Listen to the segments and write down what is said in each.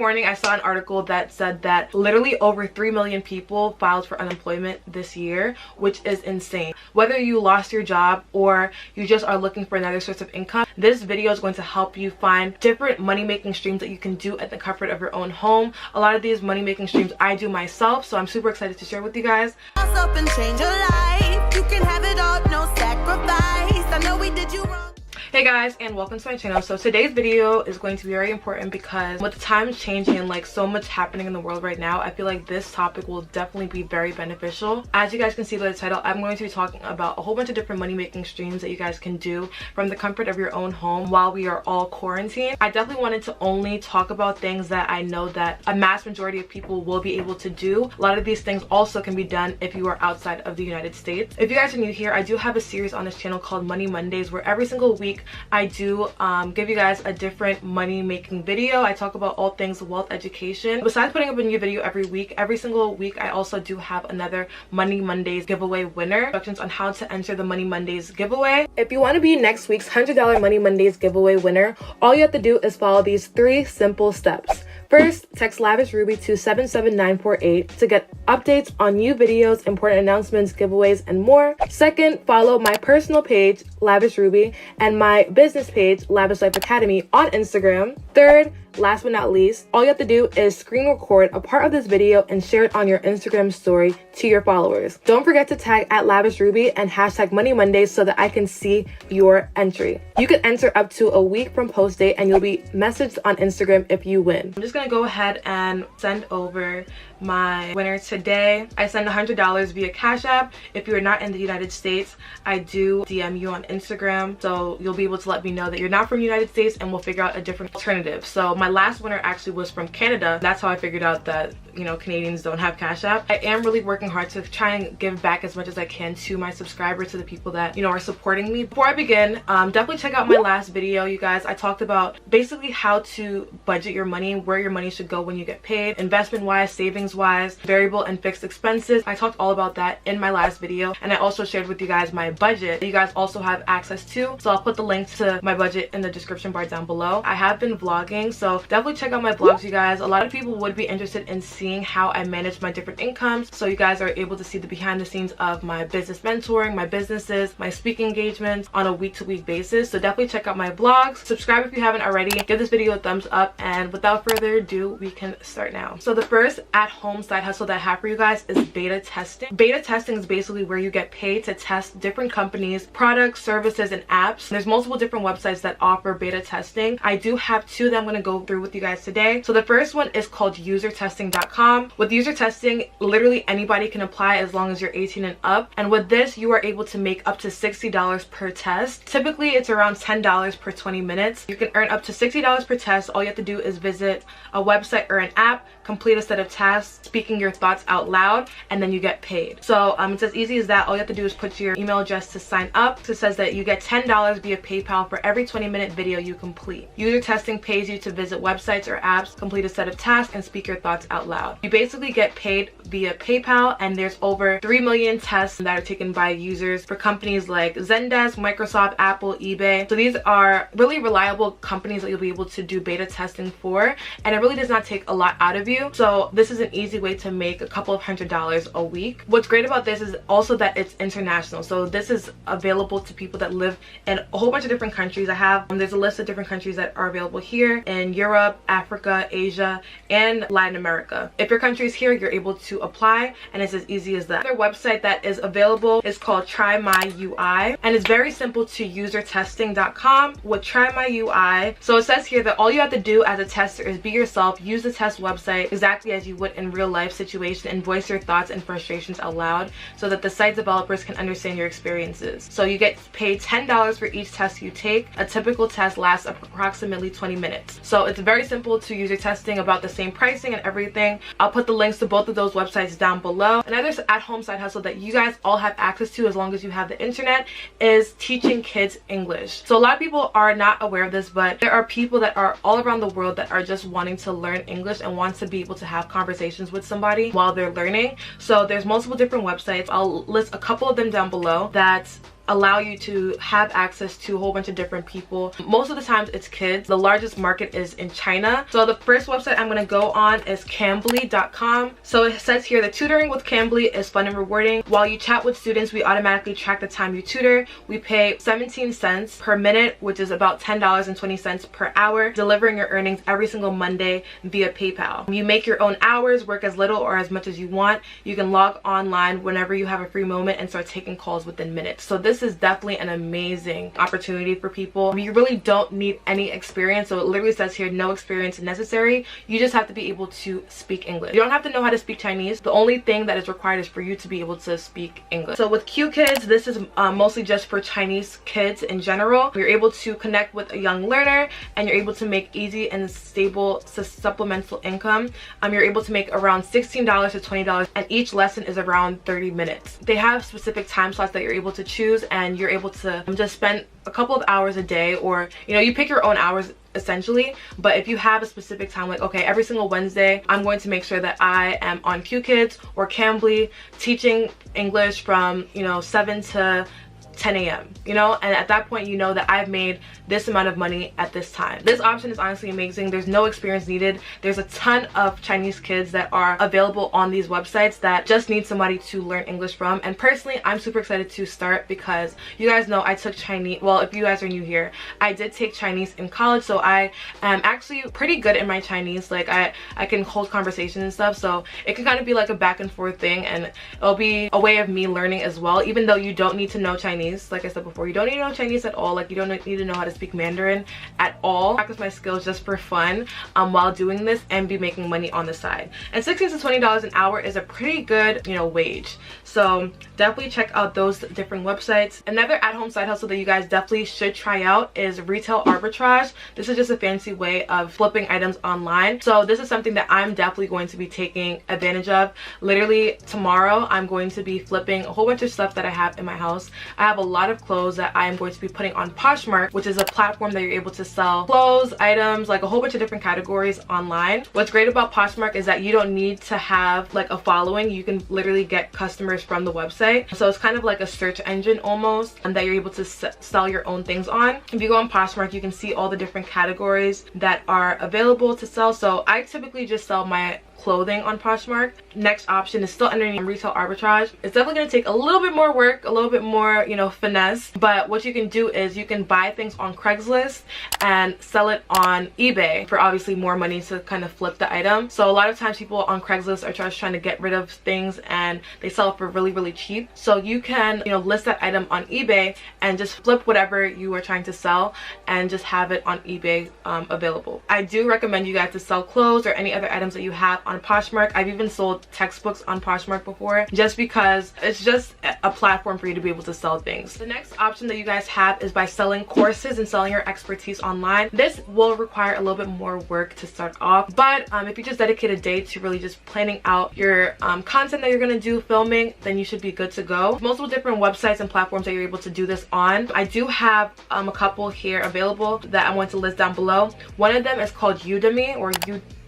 morning I saw an article that said that literally over 3 million people filed for unemployment this year, which is insane. Whether you lost your job or you just are looking for another source of income, this video is going to help you find different money-making streams that you can do at the comfort of your own home. A lot of these money-making streams I do myself, so I'm super excited to share with you guys. Up and change your life. You can have it all, no sacrifice. I know we did you wrong. Hey guys, and welcome to my channel. So today's video is going to be very important because with the times changing and like so much happening in the world right now, I feel like this topic will definitely be very beneficial. As you guys can see by the title, I'm going to be talking about a whole bunch of different money-making streams that you guys can do from the comfort of your own home while we are all quarantined. I definitely wanted to only talk about things that I know that a mass majority of people will be able to do. A lot of these things also can be done if you are outside of the United States. If you guys are new here, I do have a series on this channel called Money Mondays, where every single week I do give you guys a different money making video. I talk about all things wealth education. Besides putting up a new video every single week I also do have another Money Mondays giveaway winner. Instructions on how to enter the Money Mondays giveaway. If you want to be next week's $100 Money Mondays giveaway winner, all you have to do is follow these 3 simple steps. First, text Lavish Ruby to 77948 to get updates on new videos, important announcements, giveaways, and more. Second, follow my personal page, Lavish Ruby, and my business page, Lavish Life Academy, on Instagram. Third, last but not least, all you have to do is screen record a part of this video and share it on your Instagram story to your followers. Don't forget to tag at Lavish Ruby and hashtag Money Mondays so that I can see your entry. You can enter up to a week from post date and you'll be messaged on Instagram if you win. I'm just gonna go ahead and send over my winner today. I send $100 via Cash App. If you are not in the United States, I do DM you on Instagram, so you'll be able to let me know that you're not from the United States and we'll figure out a different alternative. So my last winner actually was from Canada. That's how I figured out that, you know, Canadians don't have Cash App. I am really working hard to try and give back as much as I can to my subscribers, to the people that, you know, are supporting me. Before I begin, definitely check out my last video, you guys. I talked about basically how to budget your money, where your money should go when you get paid, investment wise, savings wise, variable and fixed expenses. I talked all about that in my last video, and I also shared with you guys my budget that you guys also have access to. So I'll put the link to my budget in the description bar down below. I have been vlogging, so definitely check out my vlogs, you guys. A lot of people would be interested in seeing how I manage my different incomes, so you guys are able to see the behind the scenes of my business mentoring, my businesses, my speaking engagements on a week-to-week basis. So definitely check out my vlogs. Subscribe if you haven't already. Give this video a thumbs up, and without further ado, we can start now. So the first at-home side hustle that I have for you guys is beta testing. Beta testing is basically where you get paid to test different companies, products, services, and apps. There's multiple different websites that offer beta testing. I do have 2 that I'm going to go through with you guys today. So the first one is called usertesting.com. With user testing, literally anybody can apply as long as you're 18 and up. And with this, you are able to make up to $60 per test. Typically, it's around $10 per 20 minutes. You can earn up to $60 per test. All you have to do is visit a website or an app, complete a set of tasks, speaking your thoughts out loud, and then you get paid. So it's as easy as that. All you have to do is put your email address to sign up. So it says that you get $10 via PayPal for every 20-minute video you complete. User testing pays you to visit websites or apps, complete a set of tasks, and speak your thoughts out loud. You basically get paid via PayPal, and there's over 3 million tests that are taken by users for companies like Zendesk, Microsoft, Apple, eBay. So these are really reliable companies that you'll be able to do beta testing for, and it really does not take a lot out of you. So this is an easy way to make a couple of $100s a week. What's great about this is also that it's international. So this is available to people that live in a whole bunch of different countries. There's a list of different countries that are available here in Europe, Africa, Asia, and Latin America. If your country is here, you're able to apply, and it's as easy as that. Their website that is available is called Try My UI, and it's very simple to usertesting.com with Try My UI. So it says here that all you have to do as a tester is be yourself, use the test website exactly as you would in real life situation, and voice your thoughts and frustrations out loud so that the site developers can understand your experiences. So you get paid $10 for each test you take. A typical test lasts approximately 20 minutes. So it's very simple to user testing, about the same pricing and everything. I'll put the links to both of those websites down below. Another at-home side hustle that you guys all have access to as long as you have the internet is teaching kids English. So a lot of people are not aware of this, but there are people that are all around the world that are just wanting to learn English and want to be able to have conversations with somebody while they're learning. So there's multiple different websites. I'll list a couple of them down below that allow you to have access to a whole bunch of different people. Most of the times it's kids. The largest market is in China. So the first website I'm going to go on is Cambly.com. So it says here that tutoring with Cambly is fun and rewarding. While you chat with students, we automatically track the time you tutor. We pay 17 cents per minute, which is about $10.20 per hour, delivering your earnings every single Monday via PayPal. You make your own hours, work as little or as much as you want. You can log online whenever you have a free moment and start taking calls within minutes. So this is definitely an amazing opportunity for people. You really don't need any experience. So it literally says here, no experience necessary. You just have to be able to speak English. You don't have to know how to speak Chinese. The only thing that is required is for you to be able to speak English. So with Q Kids, this is mostly just for Chinese kids in general. You're able to connect with a young learner and you're able to make easy and stable supplemental income. You're able to make around $16 to $20 and each lesson is around 30 minutes. They have specific time slots that you're able to choose and you're able to just spend a couple of hours a day, or you pick your own hours essentially. But if you have a specific time, like okay, every single Wednesday I'm going to make sure that I am on Q Kids or Cambly teaching English from 7 to 10 a.m. and at that point you know that I've made this amount of money at this time. This option is honestly amazing. There's no experience needed. There's a ton of Chinese kids that are available on these websites that just need somebody to learn English from, and personally I'm super excited to start because you guys know I took Chinese. Well, if you guys are new here, I did take Chinese in college, so I am actually pretty good in my Chinese. Like I can hold conversations and stuff, so it can kind of be like a back and forth thing, and it'll be a way of me learning as well. Even though you don't need to know Chinese, like I said before, you don't need to know Chinese at all. Like you don't need to know how to speak Mandarin at all. Practice my skills just for fun while doing this and be making money on the side. And $16 to $20 an hour is a pretty good wage. So definitely check out those different websites. Another at-home side hustle that you guys definitely should try out is retail arbitrage. This is just a fancy way of flipping items online. So this is something that I'm definitely going to be taking advantage of. Literally tomorrow I'm going to be flipping a whole bunch of stuff that I have in my house. I have a lot of clothes that I am going to be putting on Poshmark, which is a platform that you're able to sell clothes, items, like a whole bunch of different categories online. What's great about Poshmark is that you don't need to have like a following. You can literally get customers from the website. So it's kind of like a search engine almost, and that you're able to sell your own things on. If you go on Poshmark, you can see all the different categories that are available to sell. So I typically just sell my clothing on Poshmark. Next option is still underneath retail arbitrage. It's definitely going to take a little bit more work, a little bit more finesse, but what you can do is you can buy things on Craigslist and sell it on eBay for obviously more money to kind of flip the item. So a lot of times people on Craigslist are just trying to get rid of things and they sell it for really cheap. So you can list that item on eBay and just flip whatever you are trying to sell and just have it on eBay available. I do recommend you guys to sell clothes or any other items that you have on Poshmark. I've even sold textbooks on Poshmark before, just because it's just a platform for you to be able to sell things. The next option that you guys have is by selling courses and selling your expertise online. This will require a little bit more work to start off, but if you just dedicate a day to really just planning out your content that you're going to do, filming, then you should be good to go. Multiple different websites and platforms that you're able to do this on. I do have a couple here available that I'm going to list down below. One of them is called Udemy, or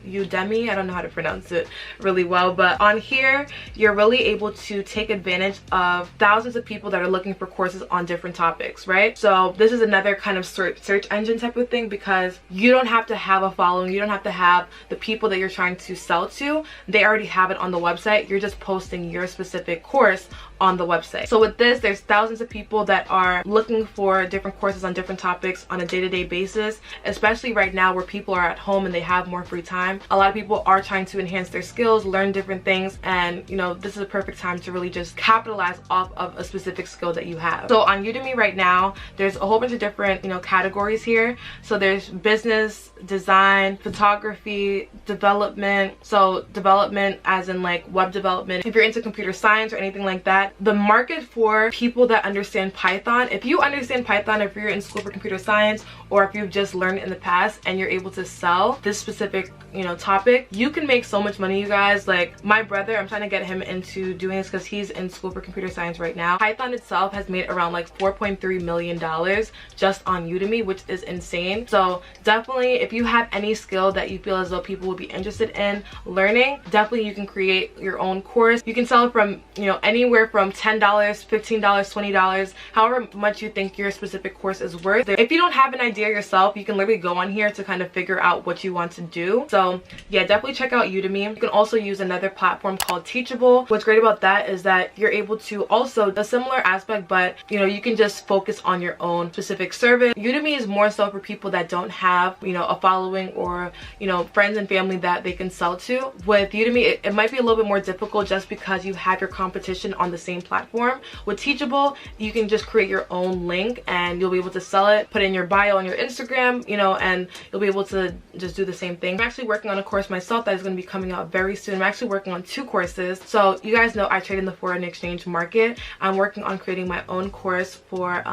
Udemy. I don't know how to pronounce it really well, but on here you're really able to take advantage of thousands of people that are looking for courses on different topics, right? So this is another kind of search engine type of thing, because you don't have to have a following. You don't have to have the people that you're trying to sell to. They already have it on the website. You're just posting your specific course on the website. So with this, there's thousands of people that are looking for different courses on different topics on a day-to-day basis, especially right now where people are at home and they have more free time. A lot of people are trying to enhance their skills, learn different things, and this is a perfect time to really just capitalize off of a specific skill that you have. So on Udemy right now, there's a whole bunch of different categories here. So there's business, design, photography, development. So development as in like web development. If you're into computer science or anything like that, the market for people that understand Python, if you understand Python, if you're in school for computer science, or if you've just learned it in the past and you're able to sell this specific topic, you can make so much money, you guys. Like my brother, I'm trying to get him into doing this because he's in school for computer science right now. Python itself has made around like $4.3 million just on Udemy, which is insane. So definitely, if you have any skill that you feel as though people would be interested in learning, definitely you can create your own course. You can sell it from anywhere from $10, $15, $20, however much you think your specific course is worth. If you don't have an idea yourself, you can literally go on here to kind of figure out what you want to do. So yeah, definitely check out Udemy. You can also use another platform called Teachable. What's great about that is that you're able to also a similar aspect, but you can just focus on your own specific service. Udemy is more so for people that don't have a following or friends and family that they can sell to. With Udemy, it might be a little bit more difficult just because you have your competition on the same platform. With Teachable, you can just create your own link and you'll be able to sell it, put in your bio on your Instagram, and you'll be able to just do the same thing. I'm actually working on a course myself that is going to be coming out very soon. I'm actually working on 2 courses. So you guys know I trade in the foreign exchange market. I'm working on creating my own course for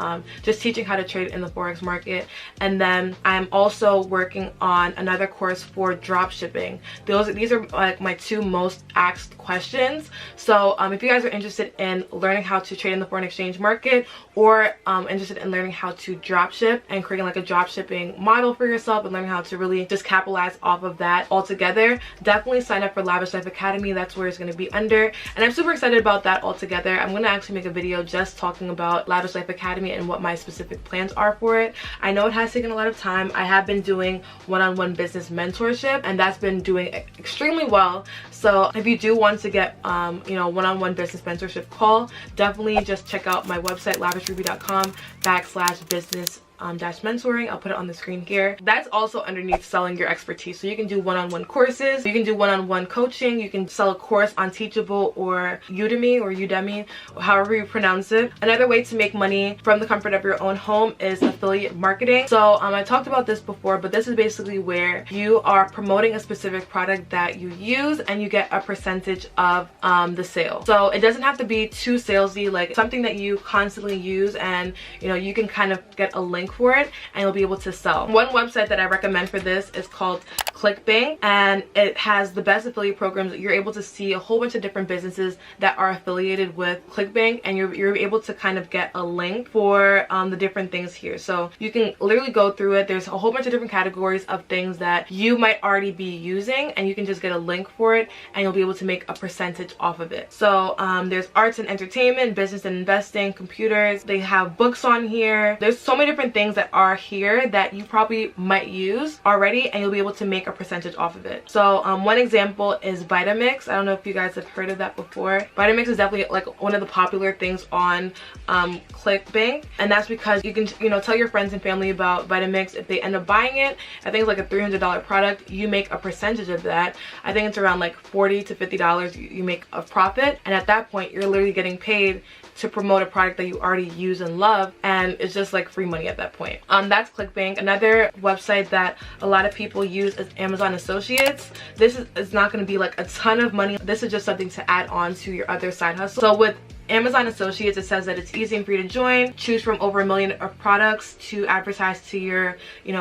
just teaching how to trade in the forex market, and then I'm also working on another course for drop shipping. These are like my 2 most asked questions. So if you guys are interested in learning how to trade in the foreign exchange market, or interested in learning how to drop ship and creating like a drop shipping model for yourself and learning how to really just capitalize off of that altogether, definitely sign up for Lavish Life Academy. That's where it's going to be under, and I'm super excited about that altogether. I'm going to actually make a video just talking about Lavish Life Academy and what my specific plans are for it. I know it has taken a lot of time. I have been doing one-on-one business mentorship, and that's been doing extremely well. So if you do want to get one-on-one business mentorship call, definitely just check out my website, lavishruby.com/business mentoring. I'll put it on the screen here. That's also underneath selling your expertise. So you can do one-on-one courses, you can do one-on-one coaching, you can sell a course on Teachable or Udemy, however you pronounce it. Another way to make money from the comfort of your own home is affiliate marketing. So I talked about this before, but this is basically where you are promoting a specific product that you use and you get a percentage of the sale. So it doesn't have to be too salesy, like something that you constantly use, and you can kind of get a link for it and you'll be able to sell. One website that I recommend for this is called ClickBank, and it has the best affiliate programs. You're able to see a whole bunch of different businesses that are affiliated with ClickBank, and you're able to kind of get a link for the different things here. So you can literally go through it. There's a whole bunch of different categories of things that you might already be using, and you can just get a link for it and you'll be able to make a percentage off of it. So there's arts and entertainment, business and investing, computers. They have books on here. There's so many different things that are here that you probably might use already, and you'll be able to make a percentage off of it. So one example is Vitamix. I don't know if you guys have heard of that before. Vitamix is definitely like one of the popular things on ClickBank, and that's because you can tell your friends and family about Vitamix. If they end up buying it, I think it's like a $300 product, you make a percentage of that. I think it's around like $40 to $50 you make a profit, and at that point you're literally getting paid to promote a product that you already use and love, and it's just like free money at that point. That's ClickBank. Another website that a lot of people use is Amazon Associates. This is not going to be like a ton of money. This is just something to add on to your other side hustle. So with Amazon Associates, it says that it's easy for you to join, choose from over 1 million of products to advertise to your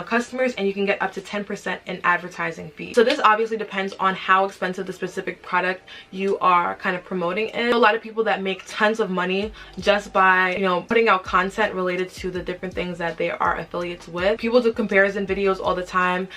customers, and you can get up to 10% in advertising fees. So this obviously depends on how expensive the specific product you are kind of promoting is. A lot of people that make tons of money just by putting out content related to the different things that they are affiliates with. People do comparison videos all the time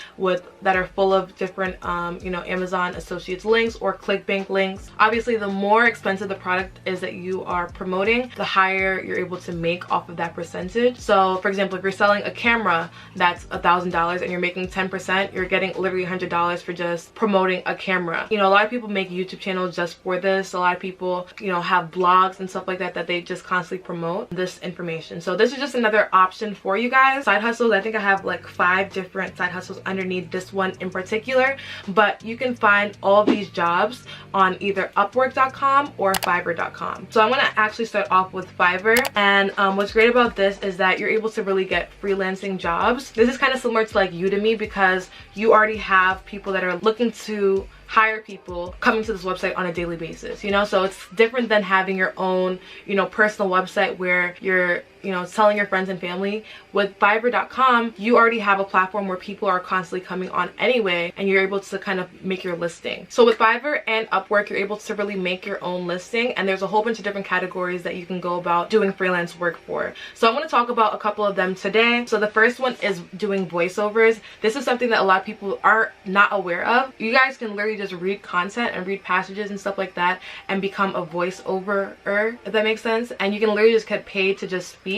that are full of different Amazon Associates links or ClickBank links. Obviously, the more expensive the product is that you are promoting, the higher you're able to make off of that percentage. So for example, if you're selling a camera that's $1,000 and you're making 10%, you're getting literally $100 for just promoting a camera. A lot of people make YouTube channels just for this. A lot of people have blogs and stuff like that they just constantly promote this information. So this is just another option for you guys. Side hustles, I think I have like 5 different side hustles underneath this one in particular, but you can find all these jobs on either Upwork.com or Fiverr.com. So I'm going to actually start off with Fiverr, and what's great about this is that you're able to really get freelancing jobs. This is kind of similar to like Udemy because you already have people that are looking to hire people coming to this website on a daily basis, you know? So it's different than having your own, you know, personal website where you're, you know, telling your friends and family. With Fiverr.com, you already have a platform where people are constantly coming on anyway, and you're able to kind of make your listing. So with Fiverr and Upwork, you're able to really make your own listing, and there's a whole bunch of different categories that you can go about doing freelance work for. So I'm going to talk about a couple of them today. So the first one is doing voiceovers. This is something that a lot of people are not aware of. You guys can literally just read content and read passages and stuff like that and become a voiceover-er, if that makes sense. And you can literally just get paid to just speak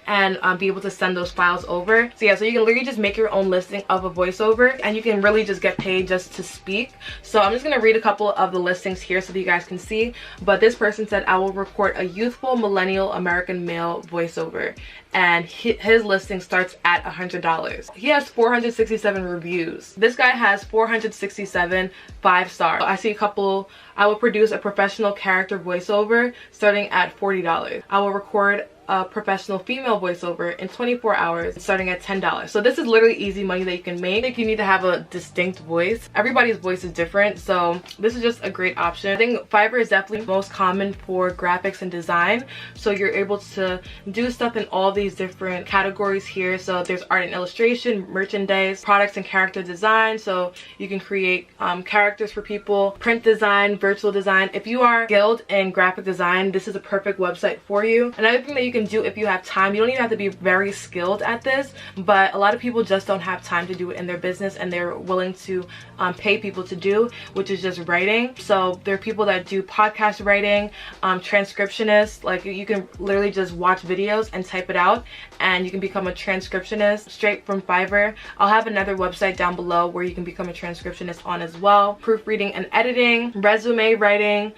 and be able to send those files over. So yeah, so you can literally just make your own listing of a voiceover, and you can really just get paid just to speak. So I'm just going to read a couple of the listings here so that you guys can see. But this person said, I will record a youthful millennial American male voiceover, and his listing starts at $100. He has 467 reviews. This guy has 467 5-star. I see a couple. I will produce a professional character voiceover starting at $40. I will record a professional female voiceover in 24 hours starting at $10. So this is literally easy money that you can make. I think you need to have a distinct voice. Everybody's voice is different, so this is just a great option. I think Fiverr is definitely most common for graphics and design, so you're able to do stuff in all these different categories here. So there's art and illustration, merchandise, products and character design, so you can create characters for people, print design, virtual design. If you are skilled in graphic design, this is a perfect website for you. Another thing that you can do if you have time, you don't even have to be very skilled at this, but a lot of people just don't have time to do it in their business, and they're willing to pay people to do, which is just writing. So there are people that do podcast writing, transcriptionists. Like, you can literally just watch videos and type it out, and you can become a transcriptionist straight from Fiverr. I'll have another website down below where you can become a transcriptionist on as well. Proofreading and editing, resume writing,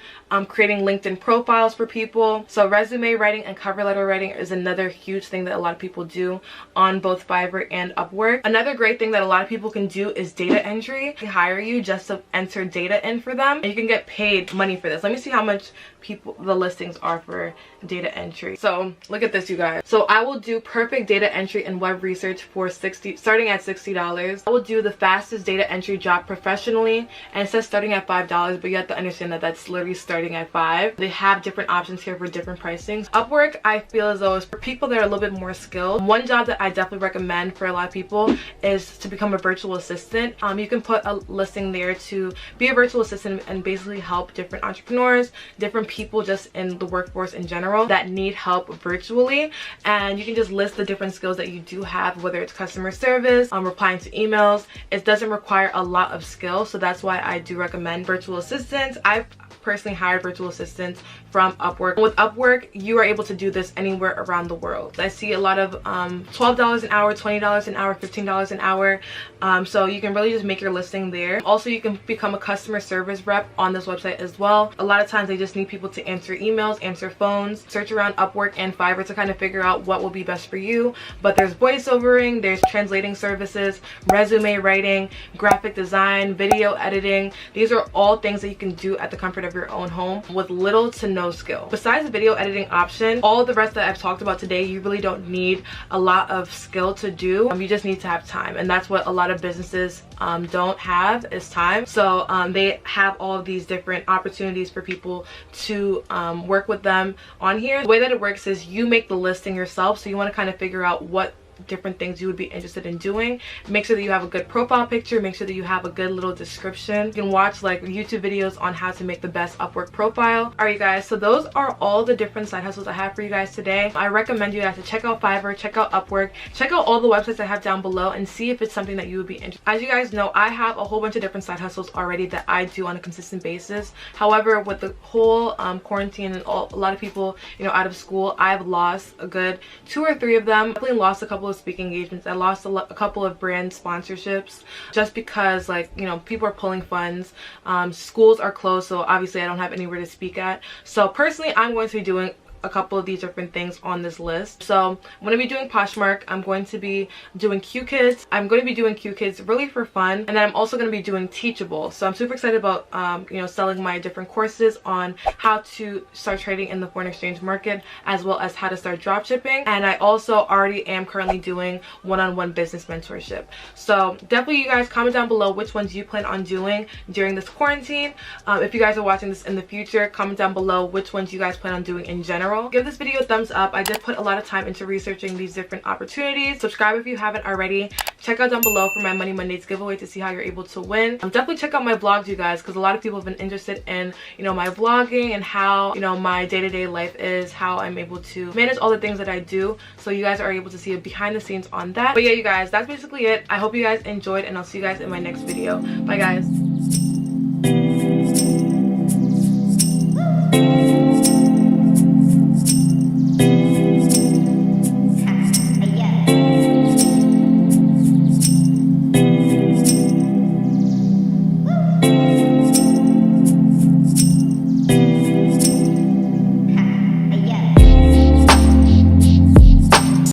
creating LinkedIn profiles for people. So resume writing and cover letter writing is another huge thing that a lot of people do on both Fiverr and Upwork. Another great thing that a lot of people can do is data entry. They hire you just to enter data in for them, and you can get paid money for this. Let me see how much the listings are for data entry. So look at this, you guys. So I will do perfect data entry and web research for starting at $60. I will do the fastest data entry job professionally, and it says starting at $5, but you have to understand that that's literally starting at $5. They have different options here for different pricings. Upwork, I feel as though, is for people that are a little bit more skilled. One job that I definitely recommend for a lot of people is to become a virtual assistant. You can put a listing there to be a virtual assistant and basically help different entrepreneurs, different people just in the workforce in general that need help virtually. And you can just list the different skills that you do have, whether it's customer service, replying to emails. It doesn't require a lot of skill, so that's why I do recommend virtual assistants. I've personally hired virtual assistants from Upwork. With Upwork, you are able to do this anywhere around the world. I see a lot of $12 an hour, $20 an hour, $15 an hour. So you can really just make your listing there. Also, you can become a customer service rep on this website as well. A lot of times they just need people to answer emails, answer phones. Search around Upwork and Fiverr to kind of figure out what will be best for you. But there's voiceovering, there's translating services, resume writing, graphic design, video editing. These are all things that you can do at the comfort of your own home with little to no skill. Besides the video editing option, all the rest that I've talked about today, you really don't need a lot of skill to do. You just need to have time, and that's what a lot of businesses don't have, is time. So they have all of these different opportunities for people to work with them on here. The way that it works is you make the listing yourself, so you want to kind of figure out what different things you would be interested in doing. Make sure that you have a good profile picture, make sure that you have a good little description. You can watch like YouTube videos on how to make the best Upwork profile. Alright, you guys, so those are all the different side hustles I have for you guys today. I recommend you guys to check out Fiverr, check out Upwork, check out all the websites I have down below, and see if it's something that you would be interested in. As you guys know, I have a whole bunch of different side hustles already that I do on a consistent basis. However, with the whole quarantine and a lot of people, you know, out of school, I've lost a good 2 or 3 of them. I definitely lost a couple of speaking engagements. I lost a couple of brand sponsorships just because, like, you know, people are pulling funds. Schools are closed, so obviously I don't have anywhere to speak at. So personally, I'm going to be doing a couple of these different things on this list. So I'm going to be doing Poshmark, I'm going to be doing Q-Kids, I'm going to be doing Q-Kids really for fun, and then I'm also going to be doing Teachable. So I'm super excited about you know, selling my different courses on how to start trading in the foreign exchange market, as well as how to start drop shipping. And I also already am currently doing one-on-one business mentorship. So definitely, you guys comment down below which ones you plan on doing during this quarantine. If you guys are watching this in the future, comment down below which ones you guys plan on doing in general. Give this video a thumbs up. I did put a lot of time into researching these different opportunities. Subscribe if you haven't already. Check out down below for my Money Mondays giveaway to see how you're able to win. Definitely check out my vlogs, you guys, because a lot of people have been interested in, you know, my vlogging and how, you know, my day-to-day life is, how I'm able to manage all the things that I do. So you guys are able to see a behind the scenes on that. But yeah, you guys, that's basically it. I hope you guys enjoyed, and I'll see you guys in my next video. Bye, guys.